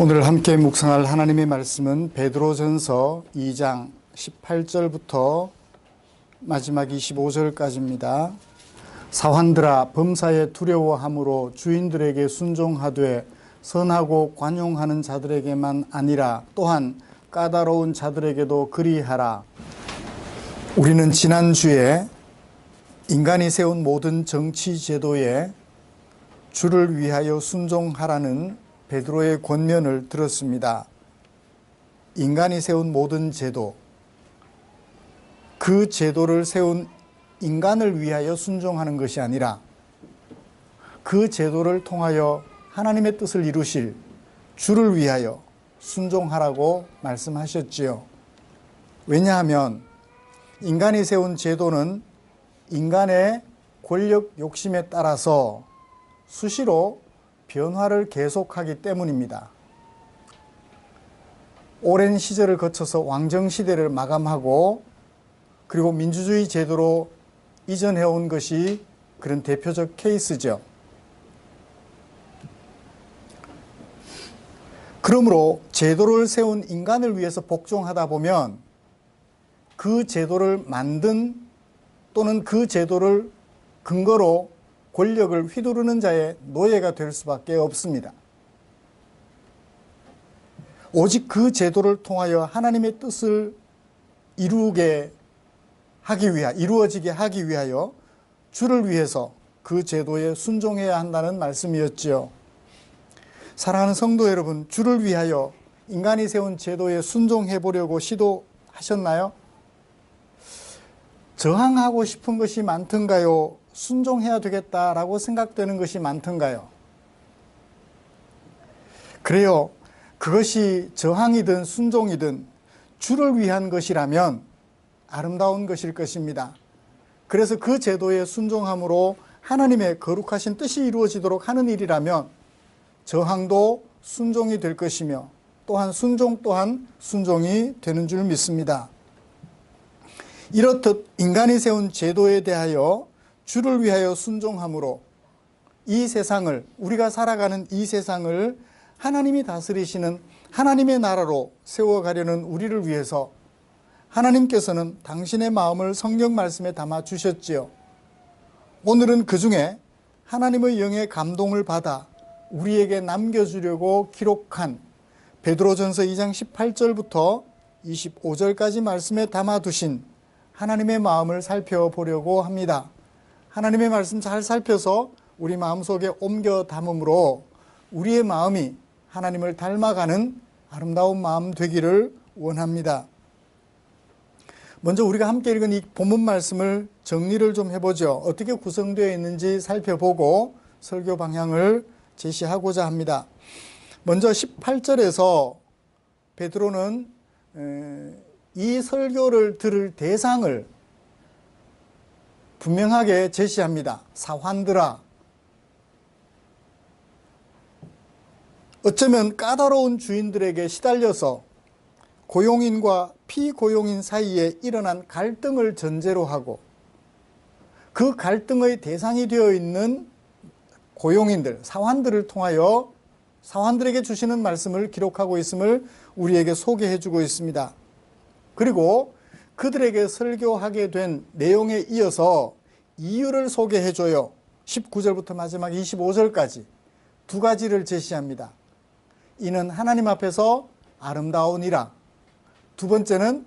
오늘 함께 묵상할 하나님의 말씀은 베드로전서 2장 18절부터 마지막 25절까지입니다. 사환들아, 범사에 두려워함으로 주인들에게 순종하되 선하고 관용하는 자들에게만 아니라 또한 까다로운 자들에게도 그리하라. 우리는 지난주에 인간이 세운 모든 정치 제도에 주를 위하여 순종하라는 베드로의 권면을 들었습니다. 인간이 세운 모든 제도, 그 제도를 세운 인간을 위하여 순종하는 것이 아니라 그 제도를 통하여 하나님의 뜻을 이루실 주를 위하여 순종하라고 말씀하셨지요. 왜냐하면 인간이 세운 제도는 인간의 권력 욕심에 따라서 수시로 변화를 계속하기 때문입니다. 오랜 시절을 거쳐서 왕정시대를 마감하고 그리고 민주주의 제도로 이전해온 것이 그런 대표적 케이스죠. 그러므로 제도를 세운 인간을 위해서 복종하다 보면 그 제도를 만든 또는 그 제도를 근거로 권력을 휘두르는 자의 노예가 될 수밖에 없습니다. 오직 그 제도를 통하여 하나님의 뜻을 이루어지게 하기 위하여 주를 위해서 그 제도에 순종해야 한다는 말씀이었지요. 사랑하는 성도 여러분, 주를 위하여 인간이 세운 제도에 순종해 보려고 시도하셨나요? 저항하고 싶은 것이 많던가요? 순종해야 되겠다라고 생각되는 것이 많던가요? 그래요. 그것이 저항이든 순종이든 주를 위한 것이라면 아름다운 것일 것입니다. 그래서 그 제도에 순종함으로 하나님의 거룩하신 뜻이 이루어지도록 하는 일이라면 저항도 순종이 될 것이며 또한 순종 또한 순종이 되는 줄 믿습니다. 이렇듯 인간이 세운 제도에 대하여 주를 위하여 순종함으로 이 세상을, 우리가 살아가는 이 세상을 하나님이 다스리시는 하나님의 나라로 세워가려는 우리를 위해서 하나님께서는 당신의 마음을 성경 말씀에 담아 주셨지요. 오늘은 그 중에 하나님의 영의 감동을 받아 우리에게 남겨주려고 기록한 베드로전서 2장 18절부터 25절까지 말씀에 담아두신 하나님의 마음을 살펴보려고 합니다. 하나님의 말씀 잘 살펴서 우리 마음속에 옮겨 담음으로 우리의 마음이 하나님을 닮아가는 아름다운 마음 되기를 원합니다. 먼저 우리가 함께 읽은 이 본문 말씀을 정리를 좀 해보죠. 어떻게 구성되어 있는지 살펴보고 설교 방향을 제시하고자 합니다. 먼저 18절에서 베드로는 이 설교를 들을 대상을 분명하게 제시합니다. 사환들아, 어쩌면 까다로운 주인들에게 시달려서 고용인과 피고용인 사이에 일어난 갈등을 전제로 하고 그 갈등의 대상이 되어 있는 고용인들, 사환들을 통하여 사환들에게 주시는 말씀을 기록하고 있음을 우리에게 소개해 주고 있습니다. 그리고 그들에게 설교하게 된 내용에 이어서 이유를 소개해 줘요. 19절부터 마지막 25절까지 두 가지를 제시합니다. 이는 하나님 앞에서 아름다우니라. 두 번째는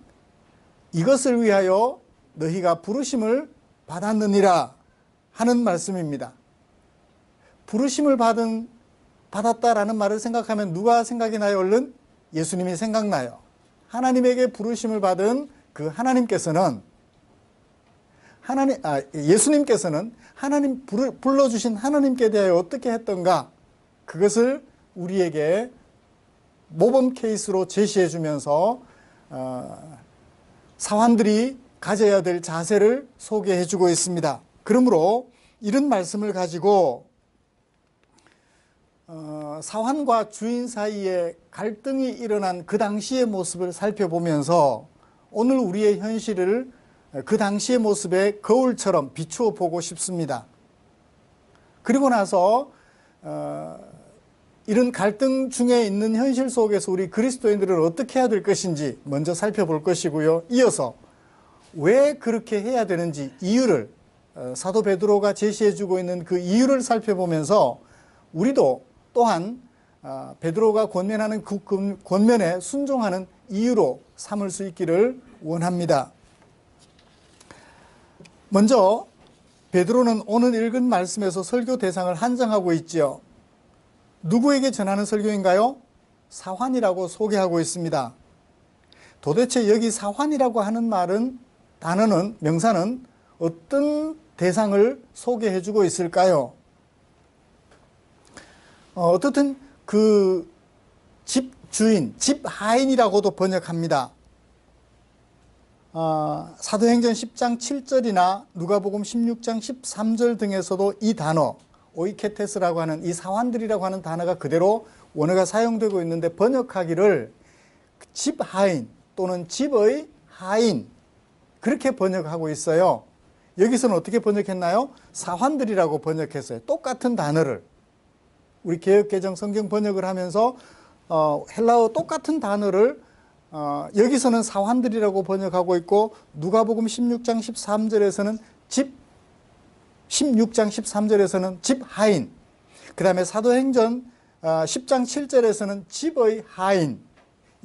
이것을 위하여 너희가 부르심을 받았느니라 하는 말씀입니다. 부르심을 받았다라는 말을 생각하면 누가 생각이 나요? 얼른 예수님이 생각나요. 하나님에게 부르심을 받은 그 하나님께서는 예수님께서는 하나님 불러주신 하나님께 대하여 어떻게 했던가, 그것을 우리에게 모범 케이스로 제시해 주면서 사환들이 가져야 될 자세를 소개해 주고 있습니다. 그러므로 이런 말씀을 가지고 사환과 주인 사이에 갈등이 일어난 그 당시의 모습을 살펴보면서 오늘 우리의 현실을 그 당시의 모습의 거울처럼 비추어 보고 싶습니다. 그리고 나서 이런 갈등 중에 있는 현실 속에서 우리 그리스도인들은 어떻게 해야 될 것인지 먼저 살펴볼 것이고요. 이어서 왜 그렇게 해야 되는지 이유를 사도 베드로가 제시해주고 있는 그 이유를 살펴보면서 우리도 또한 베드로가 권면하는 그 권면에 순종하는 이유로 삼을 수 있기를 원합니다. 먼저 베드로는 오늘 읽은 말씀에서 설교 대상을 한정하고 있지요. 누구에게 전하는 설교인가요? 사환이라고 소개하고 있습니다. 도대체 여기 사환이라고 하는 단어는, 명사는 어떤 대상을 소개해주고 있을까요? 어떻든 그 집주인, 집하인이라고도 번역합니다. 사도행전 10장 7절이나 누가복음 16장 13절 등에서도 이 단어 오이케테스라고 하는 이 사환들이라고 하는 단어가 그대로 원어가 사용되고 있는데 번역하기를 집하인 또는 집의 하인 그렇게 번역하고 있어요. 여기서는 어떻게 번역했나요? 사환들이라고 번역했어요. 똑같은 단어를 우리 개역개정 성경 번역을 하면서 헬라어 똑같은 단어를 여기서는 사환들이라고 번역하고 있고 누가복음 16장 13절에서는 16장 13절에서는 집하인, 그 다음에 사도행전 10장 7절에서는 집의 하인,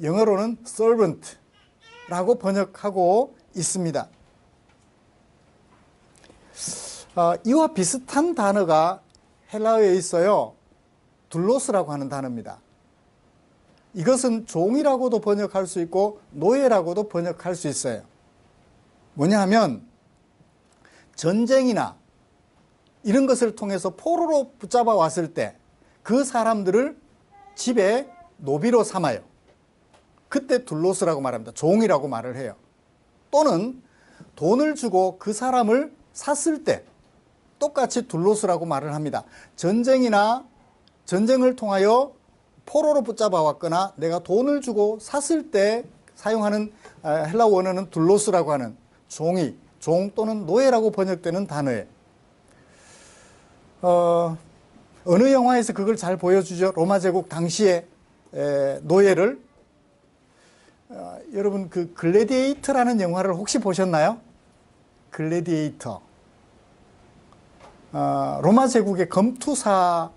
영어로는 servant라고 번역하고 있습니다. 이와 비슷한 단어가 헬라어에 있어요. 둘로스라고 하는 단어입니다. 이것은 종이라고도 번역할 수 있고 노예라고도 번역할 수 있어요. 뭐냐 하면 전쟁이나 이런 것을 통해서 포로로 붙잡아 왔을 때 그 사람들을 집에 노비로 삼아요. 그때 둘로스라고 말합니다. 종이라고 말을 해요. 또는 돈을 주고 그 사람을 샀을 때 똑같이 둘로스라고 말을 합니다. 전쟁을 통하여 포로로 붙잡아 왔거나 내가 돈을 주고 샀을 때 사용하는 헬라 원어는 둘로스라고 하는 종 또는 노예라고 번역되는 단어예요. 어느 영화에서 그걸 잘 보여주죠? 로마 제국 당시의 노예를. 여러분 그 글래디에이터라는 영화를 혹시 보셨나요? 글래디에이터. 로마 제국의 검투사의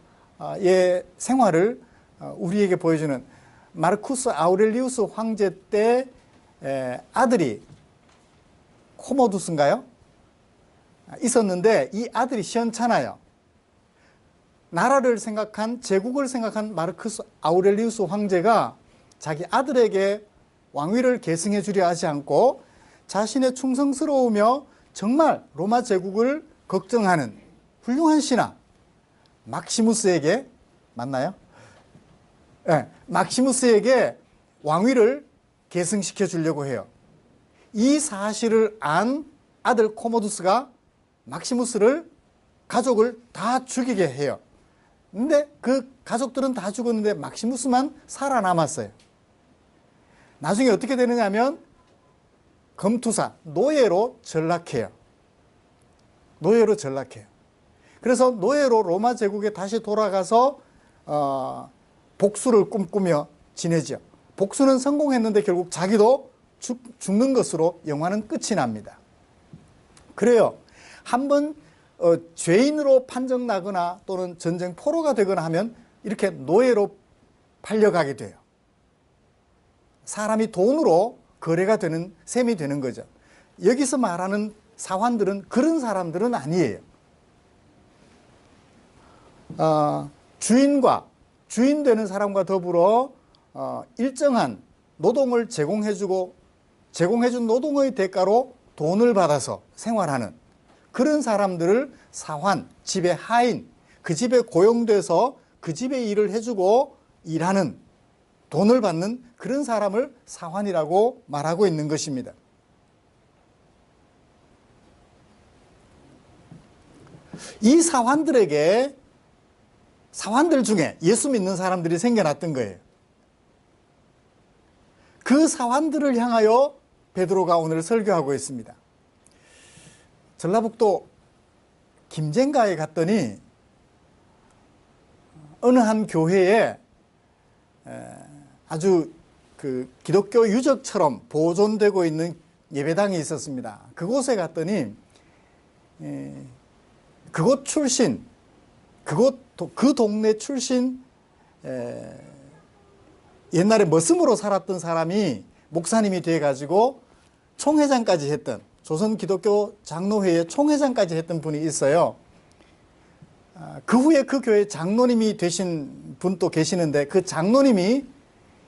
생활을 우리에게 보여주는 마르쿠스 아우렐리우스 황제 때 아들이 코모두스인가요? 있었는데 이 아들이 시원찮아요. 나라를 생각한, 제국을 생각한 마르쿠스 아우렐리우스 황제가 자기 아들에게 왕위를 계승해 주려 하지 않고 자신의 충성스러우며 정말 로마 제국을 걱정하는 훌륭한 신하 막시무스에게, 맞나요? 네, 막시무스에게 왕위를 계승시켜 주려고 해요. 이 사실을 안 아들 코모두스가 막시무스를, 가족을 다 죽이게 해요. 근데 그 가족들은 다 죽었는데 막시무스만 살아남았어요. 나중에 어떻게 되느냐 하면 검투사, 노예로 전락해요. 그래서 노예로 로마 제국에 다시 돌아가서 복수를 꿈꾸며 지내죠. 복수는 성공했는데 결국 자기도 죽는 것으로 영화는 끝이 납니다. 그래요. 한번 죄인으로 판정나거나 또는 전쟁 포로가 되거나 하면 이렇게 노예로 팔려가게 돼요. 사람이 돈으로 거래가 되는 셈이 되는 거죠. 여기서 말하는 사환들은 그런 사람들은 아니에요. 주인 되는 사람과 더불어 일정한 노동을 제공해준 노동의 대가로 돈을 받아서 생활하는 그런 사람들을 사환, 집의 하인, 그 집에 고용돼서 그 집에 일을 해주고 일하는, 돈을 받는 그런 사람을 사환이라고 말하고 있는 것입니다. 이 사환들 중에 예수 믿는 사람들이 생겨났던 거예요. 그 사환들을 향하여 베드로가 오늘 설교하고 있습니다. 전라북도 김제가에 갔더니 어느 한 교회에 아주 그 기독교 유적처럼 보존되고 있는 예배당이 있었습니다. 그곳에 갔더니 그곳 출신, 그 동네 출신 옛날에 머슴으로 살았던 사람이 목사님이 돼가지고 총회장까지 했던, 조선 기독교 장로회의 총회장까지 했던 분이 있어요. 그 후에 그 교회 장로님이 되신 분도 계시는데, 그 장로님이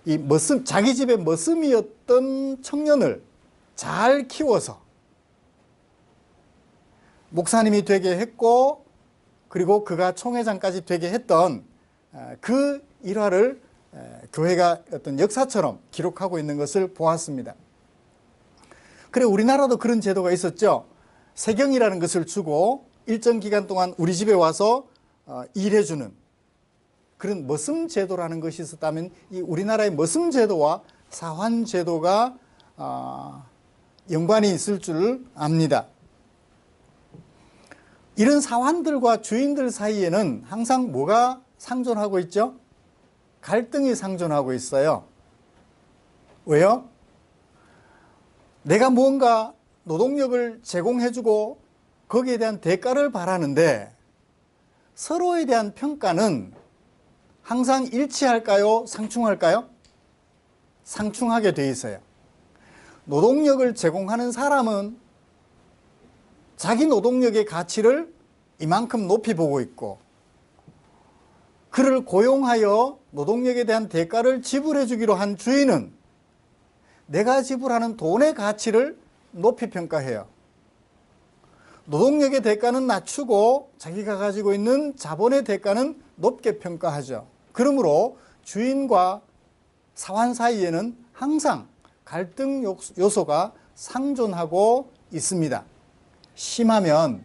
이 자기 집에 머슴이었던 청년을 잘 키워서 목사님이 되게 했고, 그리고 그가 총회장까지 되게 했던 그 일화를 교회가 어떤 역사처럼 기록하고 있는 것을 보았습니다. 그래, 우리나라도 그런 제도가 있었죠. 세경이라는 것을 주고 일정 기간 동안 우리 집에 와서 일해주는 그런 머슴 제도라는 것이 있었다면, 이 우리나라의 머슴 제도와 사환 제도가 연관이 있을 줄 압니다. 이런 사환들과 주인들 사이에는 항상 뭐가 상존하고 있죠? 갈등이 상존하고 있어요. 왜요? 내가 무언가 노동력을 제공해주고 거기에 대한 대가를 바라는데, 서로에 대한 평가는 항상 일치할까요? 상충할까요? 상충하게 돼 있어요. 노동력을 제공하는 사람은 자기 노동력의 가치를 이만큼 높이 보고 있고, 그를 고용하여 노동력에 대한 대가를 지불해 주기로 한 주인은 내가 지불하는 돈의 가치를 높이 평가해요. 노동력의 대가는 낮추고 자기가 가지고 있는 자본의 대가는 높게 평가하죠. 그러므로 주인과 사환 사이에는 항상 갈등 요소가 상존하고 있습니다. 심하면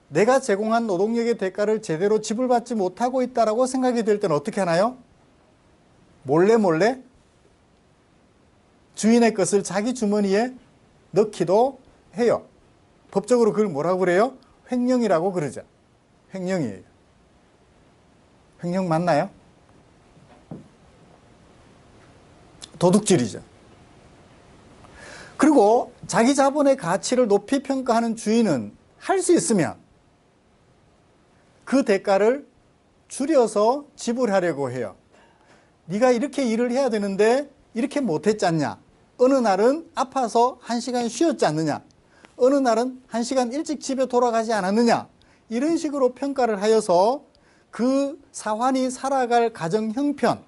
내가 제공한 노동력의 대가를 제대로 지불받지 못하고 있다고 생각이 될 때는 어떻게 하나요? 몰래 주인의 것을 자기 주머니에 넣기도 해요. 법적으로 그걸 뭐라고 그래요? 횡령이라고 그러죠. 횡령이에요. 횡령 맞나요? 도둑질이죠. 그리고 자기 자본의 가치를 높이 평가하는 주인은 할 수 있으면 그 대가를 줄여서 지불하려고 해요. 네가 이렇게 일을 해야 되는데 이렇게 못했지 않냐? 어느 날은 아파서 1시간 쉬었지 않느냐? 어느 날은 1시간 일찍 집에 돌아가지 않았느냐? 이런 식으로 평가를 하여서 그 사환이 살아갈 가정 형편,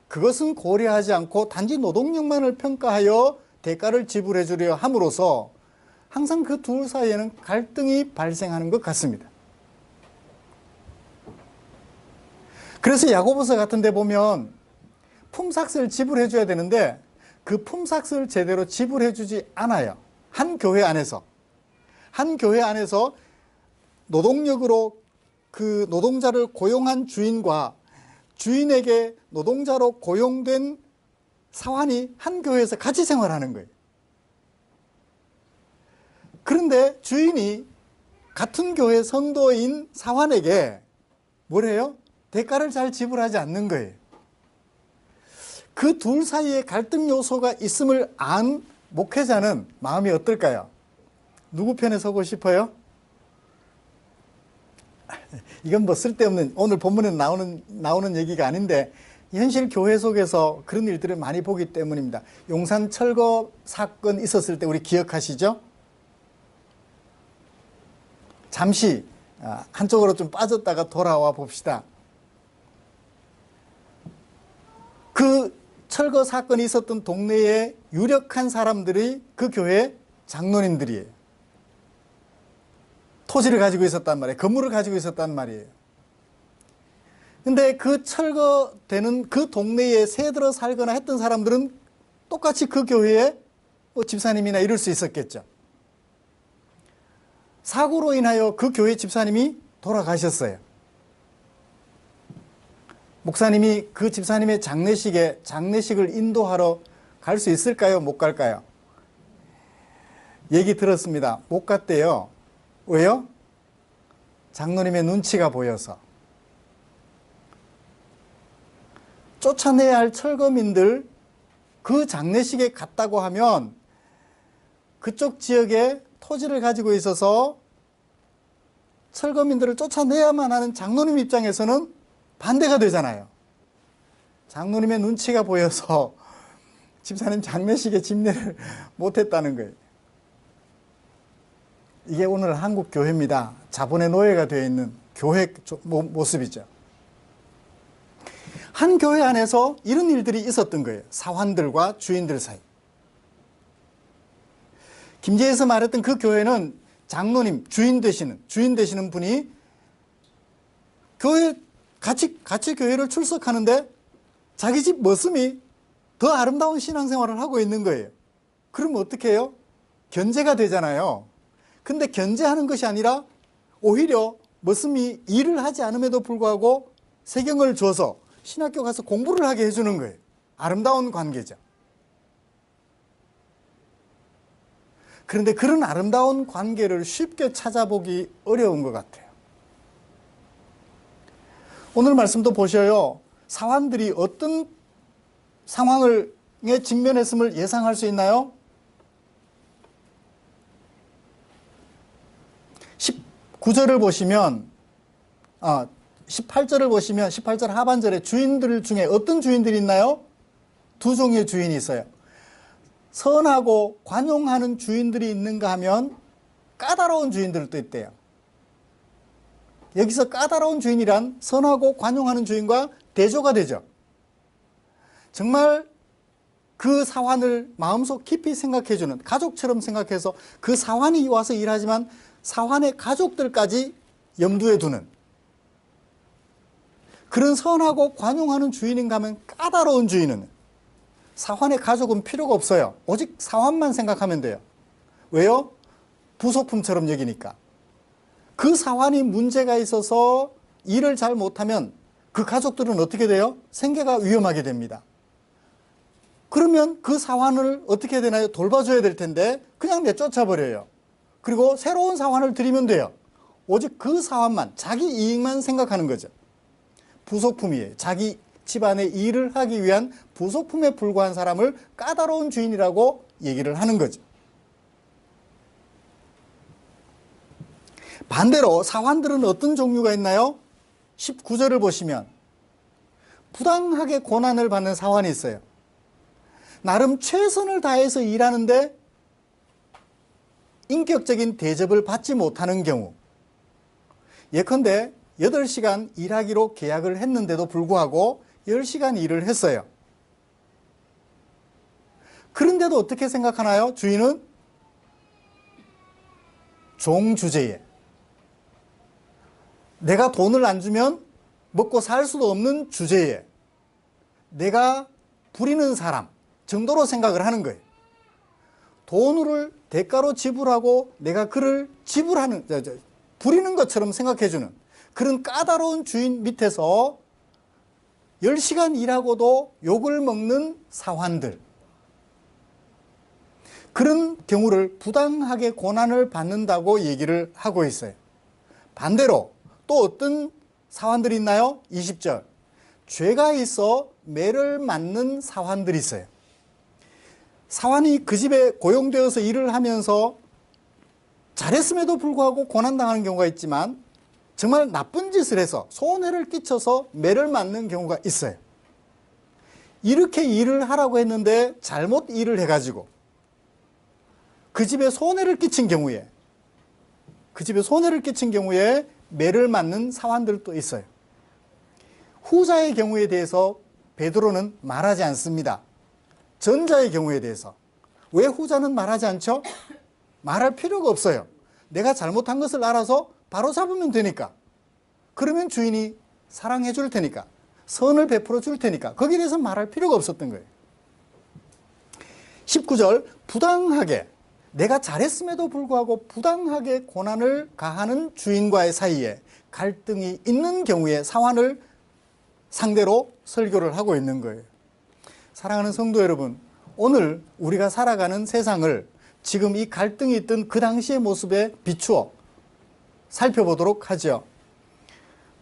그것은 고려하지 않고 단지 노동력만을 평가하여 대가를 지불해 주려 함으로써 항상 그 둘 사이에는 갈등이 발생하는 것 같습니다. 그래서 야고보서 같은 데 보면 품삯을 지불해 줘야 되는데 그 품삯을 제대로 지불해 주지 않아요. 한 교회 안에서 노동력으로 그 노동자를 고용한 주인과 주인에게 노동자로 고용된 사환이 한 교회에서 같이 생활하는 거예요. 그런데 주인이 같은 교회 성도인 사환에게 뭐래요? 대가를 잘 지불하지 않는 거예요. 그 둘 사이에 갈등 요소가 있음을 안 목회자는 마음이 어떨까요? 누구 편에 서고 싶어요? 이건 뭐 쓸데없는, 오늘 본문에 나오는 얘기가 아닌데 현실 교회 속에서 그런 일들을 많이 보기 때문입니다. 용산 철거 사건 있었을 때 우리 기억하시죠? 잠시 한쪽으로 좀 빠졌다가 돌아와 봅시다. 그 철거 사건이 있었던 동네에 유력한 사람들이 그 교회 장로님들이에요. 토지를 가지고 있었단 말이에요. 건물을 가지고 있었단 말이에요. 근데 그 철거되는 그 동네에 새들어 살거나 했던 사람들은 똑같이 그 교회에 집사님이나 이럴 수 있었겠죠. 사고로 인하여 그 교회 집사님이 돌아가셨어요. 목사님이 그 집사님의 장례식을 인도하러 갈 수 있을까요? 못 갈까요? 얘기 들었습니다. 못 갔대요. 왜요? 장로님의 눈치가 보여서. 쫓아내야 할 철거민들 그 장례식에 갔다고 하면 그쪽 지역에 토지를 가지고 있어서 철거민들을 쫓아내야만 하는 장로님 입장에서는 반대가 되잖아요. 장로님의 눈치가 보여서 집사님 장례식에 집례를 못했다는 거예요. 이게 오늘 한국 교회입니다. 자본의 노예가 되어 있는 교회 모습이죠. 한 교회 안에서 이런 일들이 있었던 거예요. 사환들과 주인들 사이. 김제에서 말했던 그 교회는 장로님, 주인 되시는 분이 교회 같이 교회를 출석하는데 자기 집 머슴이 더 아름다운 신앙생활을 하고 있는 거예요. 그러면 어떻게 해요? 견제가 되잖아요. 근데 견제하는 것이 아니라 오히려 머슴이 일을 하지 않음에도 불구하고 세경을 줘서 신학교 가서 공부를 하게 해주는 거예요. 아름다운 관계죠. 그런데 그런 아름다운 관계를 쉽게 찾아보기 어려운 것 같아요. 오늘 말씀도 보셔요. 사환들이 어떤 상황에 직면했음을 예상할 수 있나요? 19절을 보시면 18절을 보시면 18절 하반절에 주인들 중에 어떤 주인들이 있나요? 두 종류의 주인이 있어요. 선하고 관용하는 주인들이 있는가 하면 까다로운 주인들도 있대요. 여기서 까다로운 주인이란 선하고 관용하는 주인과 대조가 되죠. 정말 그 사환을 마음속 깊이 생각해주는, 가족처럼 생각해서 그 사환이 와서 일하지만 사환의 가족들까지 염두에 두는 그런 선하고 관용하는 주인인가 하면 까다로운 주인은 사환의 가족은 필요가 없어요. 오직 사환만 생각하면 돼요. 왜요? 부속품처럼 여기니까. 그 사환이 문제가 있어서 일을 잘 못하면 그 가족들은 어떻게 돼요? 생계가 위험하게 됩니다. 그러면 그 사환을 어떻게 해야 되나요? 돌봐줘야 될 텐데 그냥 내쫓아버려요. 그리고 새로운 사환을 들이면 돼요. 오직 그 사환만, 자기 이익만 생각하는 거죠. 부속품이에요. 자기 집안의 일을 하기 위한 부속품에 불과한 사람을 까다로운 주인이라고 얘기를 하는 거죠. 반대로 사환들은 어떤 종류가 있나요? 19절을 보시면 부당하게 고난을 받는 사환이 있어요. 나름 최선을 다해서 일하는데 인격적인 대접을 받지 못하는 경우, 예컨대 8시간 일하기로 계약을 했는데도 불구하고 10시간 일을 했어요. 그런데도 어떻게 생각하나요? 주인은 종주제에, 내가 돈을 안 주면 먹고 살 수도 없는 주제에 내가 부리는 사람 정도로 생각을 하는 거예요. 돈을 대가로 지불하고 내가 그를 부리는 것처럼 생각해주는 그런 까다로운 주인 밑에서 10시간 일하고도 욕을 먹는 사환들, 그런 경우를 부당하게 고난을 받는다고 얘기를 하고 있어요. 반대로 또 어떤 사환들이 있나요? 20절. 죄가 있어 매를 맞는 사환들이 있어요. 사환이 그 집에 고용되어서 일을 하면서 잘했음에도 불구하고 고난당하는 경우가 있지만 정말 나쁜 짓을 해서 손해를 끼쳐서 매를 맞는 경우가 있어요. 이렇게 일을 하라고 했는데 잘못 일을 해가지고 그 집에 손해를 끼친 경우에 매를 맞는 사환들도 있어요. 후자의 경우에 대해서 베드로는 말하지 않습니다. 전자의 경우에 대해서. 왜 후자는 말하지 않죠? 말할 필요가 없어요. 내가 잘못한 것을 알아서 바로 잡으면 되니까. 그러면 주인이 사랑해 줄 테니까, 선을 베풀어 줄 테니까 거기에 대해서 말할 필요가 없었던 거예요. 19절, 부당하게, 내가 잘했음에도 불구하고 부당하게 고난을 가하는 주인과의 사이에 갈등이 있는 경우에 사환을 상대로 설교를 하고 있는 거예요. 사랑하는 성도 여러분, 오늘 우리가 살아가는 세상을 지금 이 갈등이 있던 그 당시의 모습에 비추어 살펴보도록 하죠.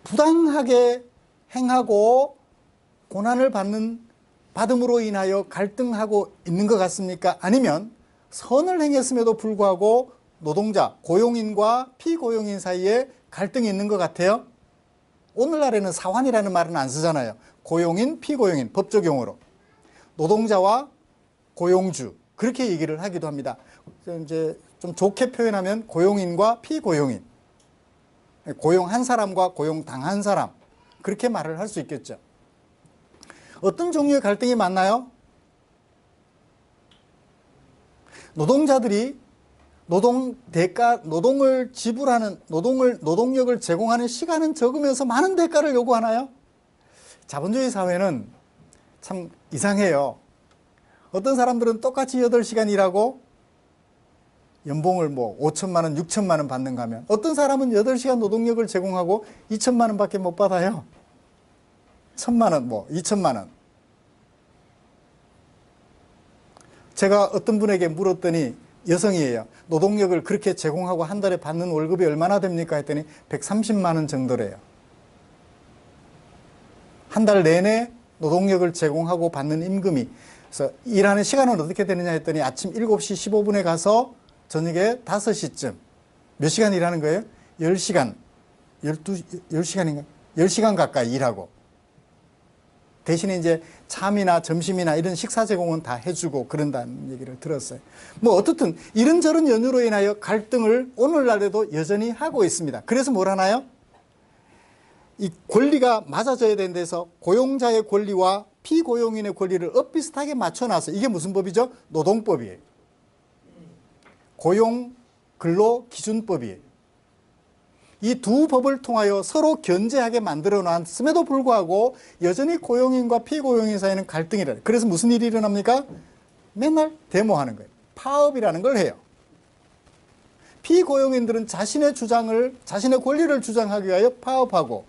부당하게 행하고 고난을 받음으로 인하여 갈등하고 있는 것 같습니까? 아니면 선을 행했음에도 불구하고 노동자, 고용인과 피고용인 사이에 갈등이 있는 것 같아요? 오늘날에는 사환이라는 말은 안 쓰잖아요. 고용인, 피고용인, 법적 용어로. 노동자와 고용주, 그렇게 얘기를 하기도 합니다. 이제 좀 좋게 표현하면 고용인과 피고용인, 고용한 사람과 고용당한 사람, 그렇게 말을 할 수 있겠죠. 어떤 종류의 갈등이 많나요? 노동자들이 노동을 지불하는, 노동력을 제공하는 시간은 적으면서 많은 대가를 요구하나요? 자본주의 사회는 참 이상해요. 어떤 사람들은 똑같이 8시간 일하고 연봉을 5천만 원, 6천만 원 받는가 하면 어떤 사람은 8시간 노동력을 제공하고 2천만 원 밖에 못 받아요. 1천만 원, 2천만 원. 제가 어떤 분에게 물었더니 여성이에요. 노동력을 그렇게 제공하고 한 달에 받는 월급이 얼마나 됩니까? 했더니 130만 원 정도래요. 한 달 내내 노동력을 제공하고 받는 임금이. 그래서 일하는 시간은 어떻게 되느냐 했더니 아침 7시 15분에 가서 저녁에 5시쯤. 몇 시간 일하는 거예요? 10시간. 10시간인가? 10시간 가까이 일하고. 대신에 이제 잠이나 점심이나 이런 식사 제공은 다 해주고 그런다는 얘기를 들었어요. 어떻든 이런저런 연유로 인하여 갈등을 오늘날에도 여전히 하고 있습니다. 그래서 뭘 하나요? 이 권리가 맞아져야 되는 데서 고용자의 권리와 피고용인의 권리를 엇비슷하게 맞춰놔서 이게 무슨 법이죠? 노동법이에요. 고용근로기준법이에요. 이 두 법을 통하여 서로 견제하게 만들어 놨음에도 불구하고 여전히 고용인과 피고용인 사이에는 갈등이라. 그래서 무슨 일이 일어납니까? 맨날 데모하는 거예요. 파업이라는 걸 해요. 피고용인들은 자신의 권리를 주장하기 위하여 파업하고,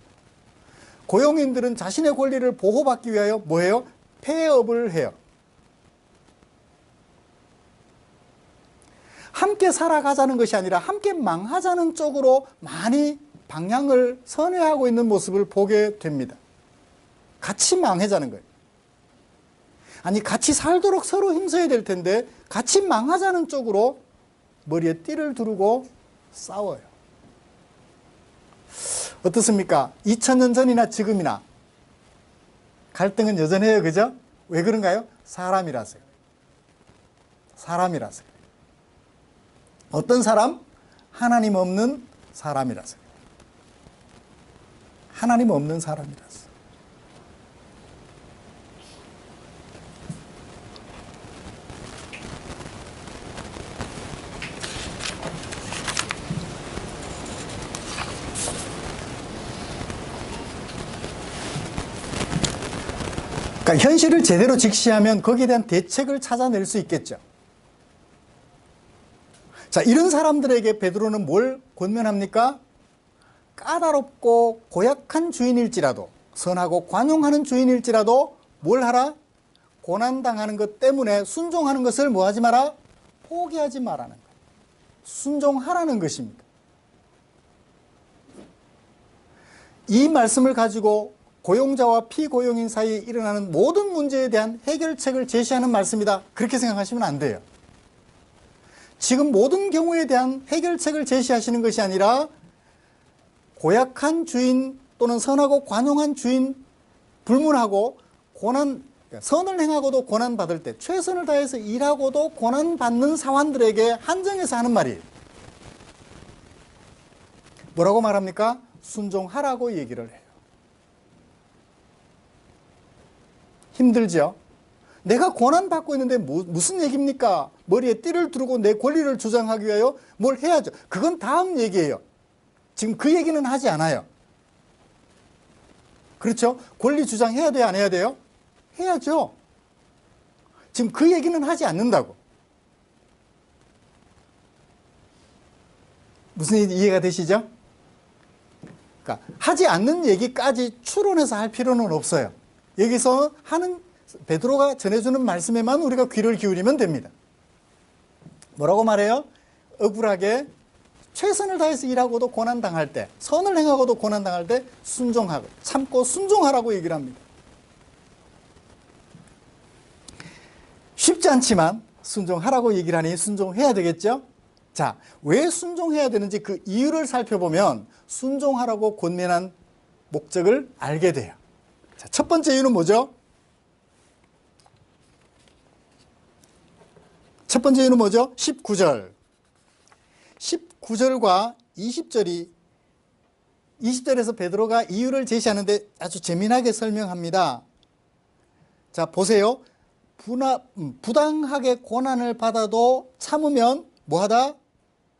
고용인들은 자신의 권리를 보호받기 위하여 뭐해요? 폐업을 해요. 함께 살아가자는 것이 아니라 함께 망하자는 쪽으로 많이 방향을 선회하고 있는 모습을 보게 됩니다. 같이 망하자는 거예요. 아니, 같이 살도록 서로 힘써야 될 텐데 같이 망하자는 쪽으로 머리에 띠를 두르고 싸워요. 어떻습니까? 2000년 전이나 지금이나 갈등은 여전해요. 그죠? 왜 그런가요? 사람이라서요. 사람이라서요. 어떤 사람? 하나님 없는 사람이라서. 하나님 없는 사람이라서. 그러니까 현실을 제대로 직시하면 거기에 대한 대책을 찾아낼 수 있겠죠. 자, 이런 사람들에게 베드로는 뭘 권면합니까? 까다롭고 고약한 주인일지라도, 선하고 관용하는 주인일지라도 뭘 하라? 고난당하는 것 때문에 순종하는 것을 뭐 하지 마라? 포기하지 말라는 거예요. 순종하라는 것입니다. 이 말씀을 가지고 고용자와 피고용인 사이에 일어나는 모든 문제에 대한 해결책을 제시하는 말씀이다. 그렇게 생각하시면 안 돼요. 지금 모든 경우에 대한 해결책을 제시하시는 것이 아니라 고약한 주인 또는 선하고 관용한 주인 불문하고 선을 행하고도 고난받을 때, 최선을 다해서 일하고도 고난받는 사원들에게 한정해서 하는 말이에요. 뭐라고 말합니까? 순종하라고 얘기를 해요. 힘들죠? 내가 고난받고 있는데 무슨 얘기입니까? 머리에 띠를 두르고 내 권리를 주장하기 위하여 뭘 해야죠. 그건 다음 얘기예요. 지금 그 얘기는 하지 않아요. 그렇죠? 권리 주장해야 돼요? 안 해야 돼요? 해야죠. 지금 그 얘기는 하지 않는다고. 무슨 이해가 되시죠? 그러니까 하지 않는 얘기까지 추론해서 할 필요는 없어요. 여기서 베드로가 전해주는 말씀에만 우리가 귀를 기울이면 됩니다. 뭐라고 말해요? 억울하게 최선을 다해서 일하고도 고난당할 때, 선을 행하고도 고난당할 때 순종하고, 참고 순종하라고 얘기를 합니다. 쉽지 않지만 순종하라고 얘기를 하니 순종해야 되겠죠? 자, 왜 순종해야 되는지 그 이유를 살펴보면 순종하라고 권면한 목적을 알게 돼요. 자, 첫 번째 이유는 뭐죠? 첫 번째 이유는 뭐죠? 19절. 19절과 20절에서 베드로가 이유를 제시하는데 아주 재미나게 설명합니다. 자, 보세요. 부당하게 고난을 받아도 참으면 뭐하다?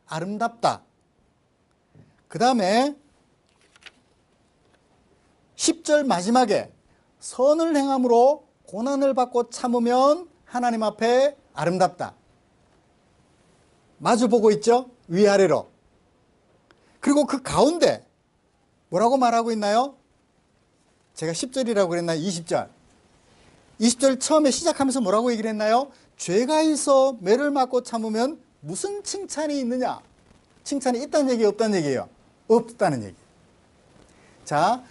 아름답다. 그 다음에 10절 마지막에 선을 행함으로 고난을 받고 참으면 하나님 앞에 아름답다. 마주보고 있죠? 위아래로. 그리고 그 가운데 뭐라고 말하고 있나요? 제가 10절이라고 그랬나요? 20절. 20절 처음에 시작하면서 뭐라고 얘기를 했나요? 죄가 있어 매를 맞고 참으면 무슨 칭찬이 있느냐? 칭찬이 있다는 얘기, 없다는 얘기예요? 없다는 얘기. 자,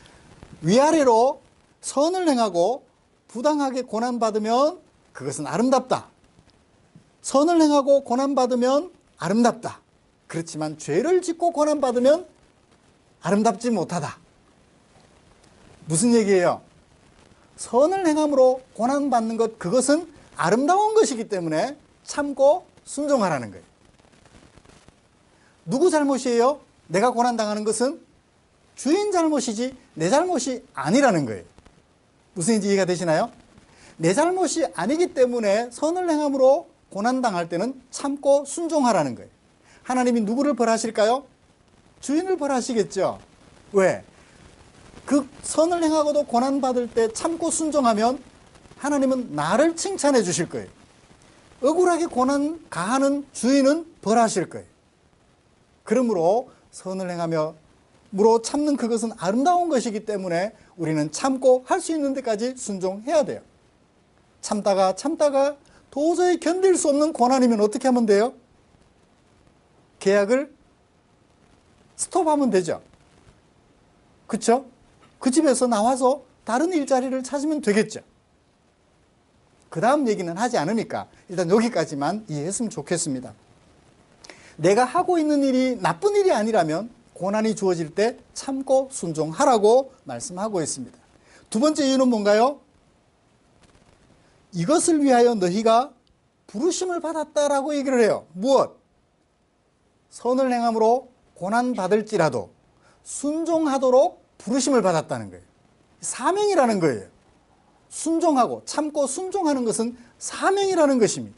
위아래로 선을 행하고 부당하게 고난받으면 그것은 아름답다. 선을 행하고 고난받으면 아름답다. 그렇지만 죄를 짓고 고난받으면 아름답지 못하다. 무슨 얘기예요? 선을 행함으로 고난받는 것, 그것은 아름다운 것이기 때문에 참고 순종하라는 거예요. 누구 잘못이에요? 내가 고난당하는 것은 주인 잘못이지 내 잘못이 아니라는 거예요. 무슨 얘기인지 이해가 되시나요? 내 잘못이 아니기 때문에 선을 행함으로 고난당할 때는 참고 순종하라는 거예요. 하나님이 누구를 벌하실까요? 주인을 벌하시겠죠. 왜? 그 선을 행하고도 고난받을 때 참고 순종하면 하나님은 나를 칭찬해 주실 거예요. 억울하게 고난 가하는 주인은 벌하실 거예요. 그러므로 선을 행하며 무로 참는 그것은 아름다운 것이기 때문에 우리는 참고 할 수 있는 데까지 순종해야 돼요. 참다가 도저히 견딜 수 없는 고난이면 어떻게 하면 돼요? 계약을 스톱하면 되죠. 그렇죠? 그 집에서 나와서 다른 일자리를 찾으면 되겠죠. 그 다음 얘기는 하지 않으니까 일단 여기까지만 이해했으면 좋겠습니다. 내가 하고 있는 일이 나쁜 일이 아니라면 고난이 주어질 때 참고 순종하라고 말씀하고 있습니다. 두 번째 이유는 뭔가요? 이것을 위하여 너희가 부르심을 받았다라고 얘기를 해요. 무엇? 선을 행함으로 고난받을지라도 순종하도록 부르심을 받았다는 거예요. 사명이라는 거예요. 순종하고 참고 순종하는 것은 사명이라는 것입니다.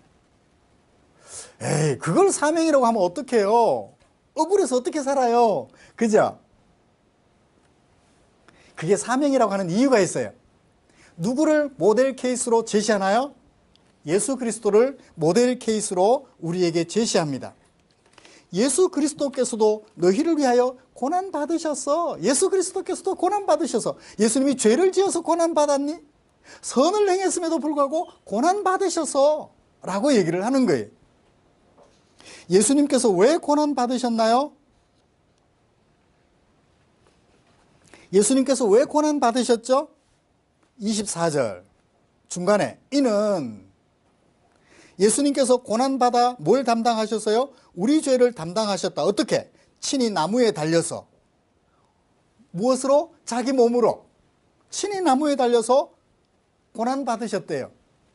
에이, 그걸 사명이라고 하면 어떡해요? 억울해서 어떻게 살아요? 그죠? 그게 사명이라고 하는 이유가 있어요. 누구를 모델 케이스로 제시하나요? 예수 그리스도를 모델 케이스로 우리에게 제시합니다. 예수 그리스도께서도 너희를 위하여 고난 받으셨어. 예수 그리스도께서도 고난 받으셔서, 예수님이 죄를 지어서 고난 받았니? 선을 행했음에도 불구하고 고난 받으셔서 라고 얘기를 하는 거예요. 예수님께서 왜 고난 받으셨나요? 예수님께서 왜 고난 받으셨죠? 24절 중간에 이는 예수님께서 고난받아 뭘 담당하셨어요? 우리 죄를 담당하셨다. 어떻게? 친히 나무에 달려서. 무엇으로? 자기 몸으로. 친히 나무에 달려서 고난받으셨대요.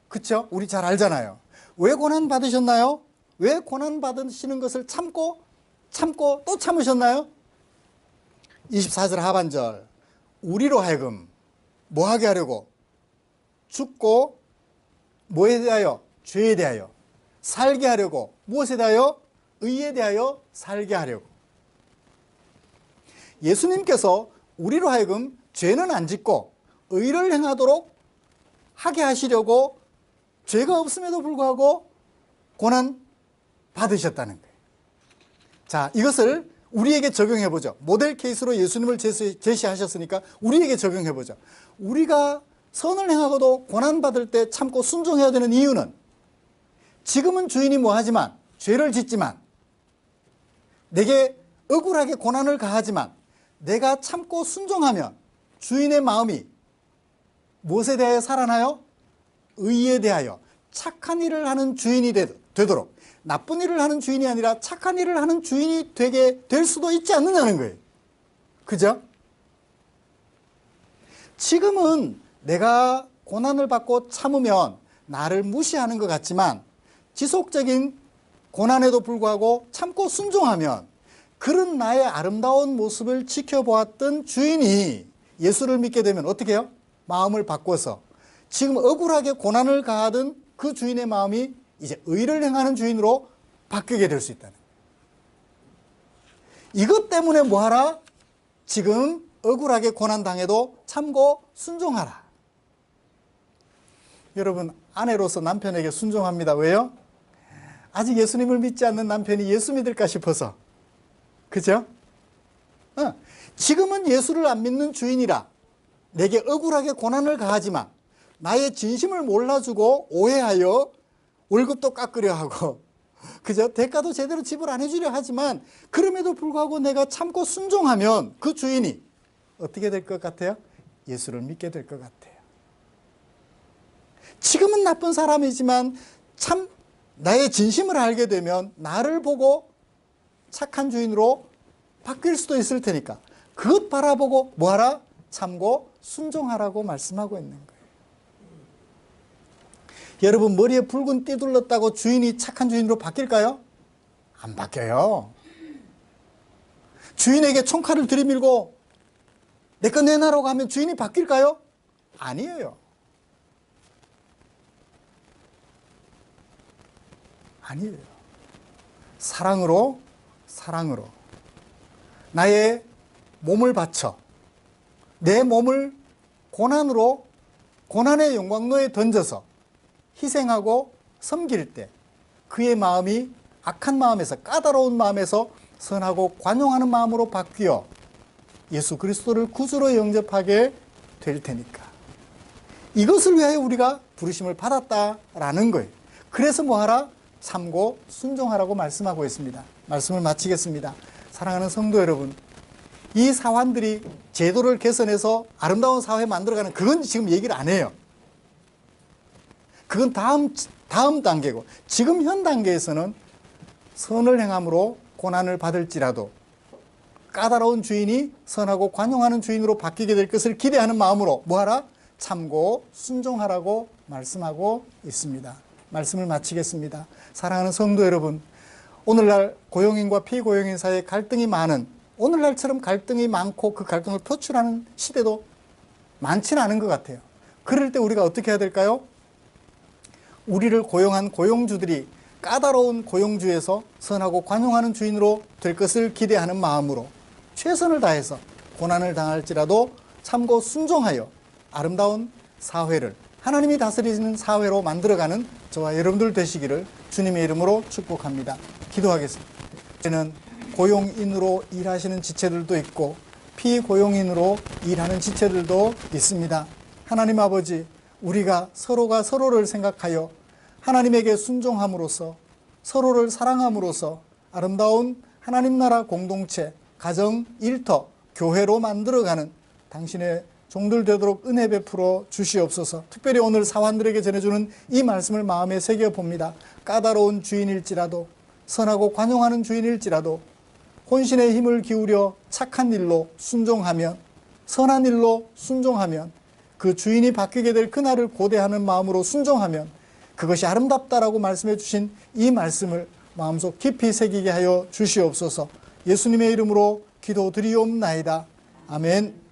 그쵸? 우리 잘 알잖아요. 왜 고난받으셨나요? 왜 고난받으시는 것을 참고 또 참으셨나요? 24절 하반절 우리로 하여금 뭐하게 하려고? 죽고 뭐에 대하여? 죄에 대하여 살게 하려고. 무엇에 대하여? 의에 대하여 살게 하려고. 예수님께서 우리로 하여금 죄는 안 짓고 의를 행하도록 하게 하시려고 죄가 없음에도 불구하고 고난 받으셨다는 거예요. 자, 이것을 우리에게 적용해 보죠. 모델 케이스로 예수님을 제시하셨으니까 우리에게 적용해 보죠. 우리가 선을 행하고도 고난 받을 때 참고 순종해야 되는 이유는, 지금은 주인이 뭐하지만 죄를 짓지만 내게 억울하게 고난을 가하지만 내가 참고 순종하면 주인의 마음이 무엇에 대하여 살아나요? 의에 대하여, 착한 일을 하는 주인이 되도록, 나쁜 일을 하는 주인이 아니라 착한 일을 하는 주인이 되게 될 수도 있지 않느냐는 거예요. 그죠? 지금은 내가 고난을 받고 참으면 나를 무시하는 것 같지만, 지속적인 고난에도 불구하고 참고 순종하면 그런 나의 아름다운 모습을 지켜보았던 주인이 예수를 믿게 되면 어떻게 해요? 마음을 바꿔서 지금 억울하게 고난을 가하던 그 주인의 마음이 이제 의를 행하는 주인으로 바뀌게 될 수 있다는 거예요. 이것 때문에 뭐하라? 지금 억울하게 고난당해도 참고 순종하라. 여러분, 아내로서 남편에게 순종합니다. 왜요? 아직 예수님을 믿지 않는 남편이 예수 믿을까 싶어서. 그죠? 지금은 예수를 안 믿는 주인이라 내게 억울하게 고난을 가하지만 나의 진심을 몰라주고 오해하여 월급도 깎으려 하고, 그죠? 대가도 제대로 지불 안 해주려 하지만 그럼에도 불구하고 내가 참고 순종하면 그 주인이 어떻게 될 것 같아요? 예수를 믿게 될 것 같아요. 지금은 나쁜 사람이지만 참 나의 진심을 알게 되면 나를 보고 착한 주인으로 바뀔 수도 있을 테니까 그것 바라보고 뭐하라? 참고 순종하라고 말씀하고 있는 거예요. 여러분, 머리에 붉은 띠 둘렀다고 주인이 착한 주인으로 바뀔까요? 안 바뀌어요. 주인에게 총칼을 들이밀고 내 거 내놔라고 하면 주인이 바뀔까요? 아니에요. 아니에요. 사랑으로 나의 몸을 바쳐 내 몸을 고난의 용광로에 던져서 희생하고 섬길 때 그의 마음이 악한 마음에서, 까다로운 마음에서 선하고 관용하는 마음으로 바뀌어 예수 그리스도를 구주로 영접하게 될 테니까, 이것을 위하여 우리가 부르심을 받았다라는 거예요. 그래서 뭐하라? 참고 순종하라고 말씀하고 있습니다. 말씀을 마치겠습니다. 사랑하는 성도 여러분, 이 사환들이 제도를 개선해서 아름다운 사회 만들어가는, 그건 지금 얘기를 안 해요. 그건 다음 단계고, 지금 현 단계에서는 선을 행함으로 고난을 받을지라도 까다로운 주인이 선하고 관용하는 주인으로 바뀌게 될 것을 기대하는 마음으로 뭐하라? 참고 순종하라고 말씀하고 있습니다. 말씀을 마치겠습니다. 사랑하는 성도 여러분, 오늘날 고용인과 피고용인 사이에 갈등이 많은, 오늘날처럼 갈등이 많고 그 갈등을 표출하는 시대도 많지는 않은 것 같아요. 그럴 때 우리가 어떻게 해야 될까요? 우리를 고용한 고용주들이 까다로운 고용주에서 선하고 관용하는 주인으로 될 것을 기대하는 마음으로 최선을 다해서 고난을 당할지라도 참고 순종하여 아름다운 사회를, 하나님이 다스리는 사회로 만들어가는 저와 여러분들 되시기를 주님의 이름으로 축복합니다. 기도하겠습니다. 저는 고용인으로 일하시는 지체들도 있고 피고용인으로 일하는 지체들도 있습니다. 하나님 아버지, 우리가 서로가 서로를 생각하여 하나님에게 순종함으로써, 서로를 사랑함으로써 아름다운 하나님 나라 공동체, 가정, 일터, 교회로 만들어가는 당신의 종들 되도록 은혜 베풀어 주시옵소서. 특별히 오늘 사환들에게 전해주는 이 말씀을 마음에 새겨봅니다. 까다로운 주인일지라도, 선하고 관용하는 주인일지라도 혼신의 힘을 기울여 착한 일로 순종하면, 선한 일로 순종하면, 그 주인이 바뀌게 될 그날을 고대하는 마음으로 순종하면 그것이 아름답다라고 말씀해 주신 이 말씀을 마음속 깊이 새기게 하여 주시옵소서. 예수님의 이름으로 기도드리옵나이다. 아멘.